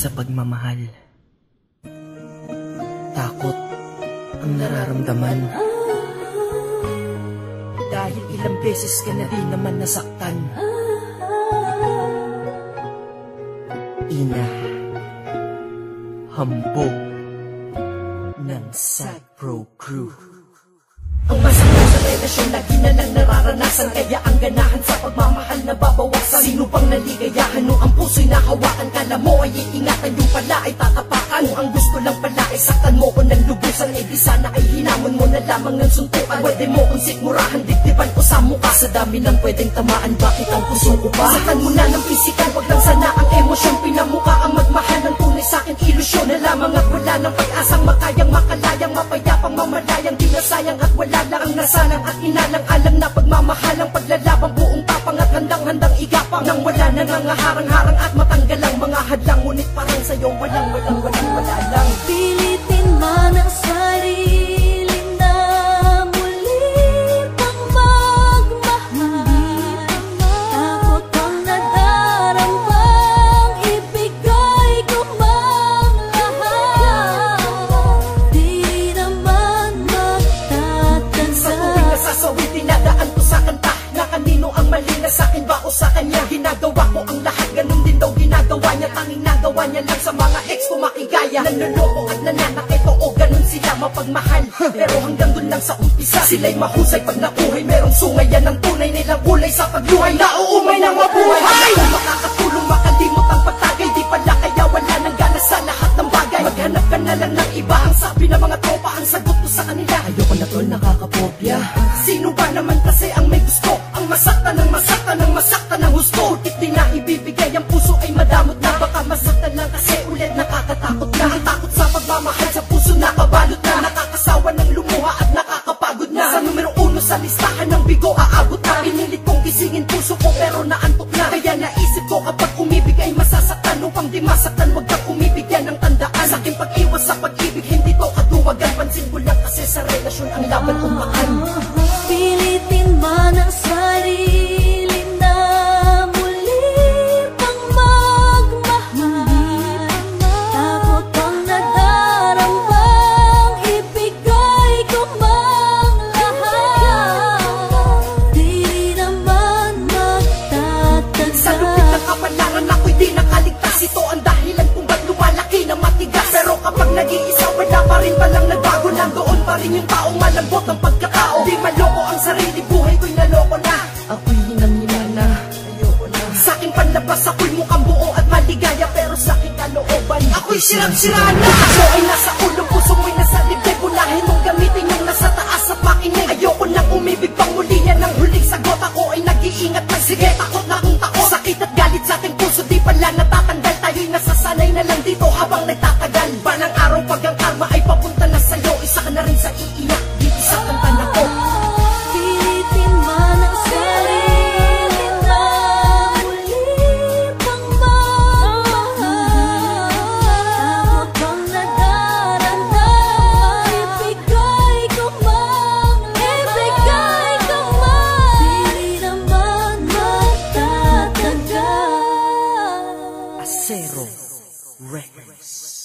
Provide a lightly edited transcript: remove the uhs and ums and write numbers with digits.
sa pagmamahal. Takot ang nararamdaman. Dahil ilang beses ka na din naman nasaktan. Ina, hambog ng Sad Pro Crew. Ang masakit sa relasyon lagi na lang nararanasan, kaya ang ganahan sa pagmamahal na babawasan. Sino bang naligayahan nung ang puso'y nahawakan? Kala mo ay iingatan, yung pala ay tatapakan. Kung ang gusto lang pala ay saktan mo ko ng lubusan, eh di sana ay hinamon mo na lamang ng suntukan. Pwede mo kong sikmurahan, dibdiban ko sa mukha. Sa dami ng pwedeng tamaan, bakit ang puso ko pa? Saktan mo na ng pisikal, wag lang sana ang emosyon. Pinamukha ang magmahal ng tunay sa'kin, ilusyon na lamang at wala ng pag-asang makayang makalayang, mapayapang mamalayang, di nasayang at wala lang ang nasalang at inalang-alang na pagmamahalang, paglalabang buong tapang at handang-handang igapang. Nang wala na nga harang-harang at matanggal ang mga hadlang, ngunit parang sa'yo wala lang. Pilitin man ang sarili na muli pang magmahal. Takot ang nadaramang ibigay ko mang lahat. Di naman magtatanda. Sa tuwing nasasawi, dinadaan ko sa kanta na kanino ang mali, na sa'kin ba o sa kanya? Ginagawa ko ang lahat, ganun din daw ginagawa niya. Tanging nagawa niya lang sa mga ex ko makigaya. Nanloloko at nananakit, oo ganun sila mapagmahal. Pero hanggang dun lang sa umpisa, sila'y mahusay pag nakuhay. Merong sungay yan ang tunay nilang kulay sa pagluhay. Nauumay ng mabuhay. Kung makakatulong makalimot ang pagtagay, di pala kaya wala nang gana sa lahat ng bagay. Maghanap ka na lang ng iba, ang sabi ng mga tropa, ang sagot ko sa kanila, ayoko na tol, nakakapopya. Sino ba naman kasi ang may gusto? Ang masaktan ng masaktan ng masaktan ng husto. Ulit din na ibibigay, ang puso ay madamot na. Baka masaktan lang kasi ulit nakakatakot na. Ang takot sa pagmamahal sa puso nakabalot na. Nakakasawa ng lumuha at nakakapagod na. Sa numero 1 sa listahan ng bigo aabot na. Pinilit kong gisingin puso ko pero naantok na. Kaya naisip ko kapag umibig ay masasaktan. Upang di masaktan wag kang umibigyan ng tandaan. Sa aking pag-iwas sa pag-ibig hindi to katuwagan. Pansin ko lang kasi sa relasyon ang laban umakan. Pilitin man ang sarili na muli pang magmahal. Takot ang nadaramang ibigay ko mang lahat. Di naman magtatanda. Sa lupit ng kapalaran ako'y di nakaligtas. Ito ang dahilan kung ba't lumalaki na matigas. Pero kapag nag-iisa wala pa rin palang nagbago. Nandoon pa rin yung taong malambot ng pagkatao. Di maloko ang sarili, buhay ko'y naloko na. Ako'y hinang-hina na, ayoko na. Sa aking panlabas ako'y mukhang buo at maligaya, pero sa aking kalooban ako'y sirang-sira na. Ako ay nasa ulo, puso mo'y nasa dibdib. Unahin mong gamitin yung nasa taas sa pakinig. Ayoko nang umibig pang muli, yan ang huling sagot. Ako ay nag-iingat man, sige takot na kung takot. Sakit at galit sa ating puso di pala natatanggal. Tayo'y nasasanay na lang dito habang nagtatagal. Balang araw pag ang karma ay papunta na sa'yo, isa ka na rin sa iiyak dito sa kanta na ko. Pilitin man ang sarili na muli pang magmahal. Takot ang nadaramdaman ibigay ko mang lahat. Di naman magtatanda. Acero Records.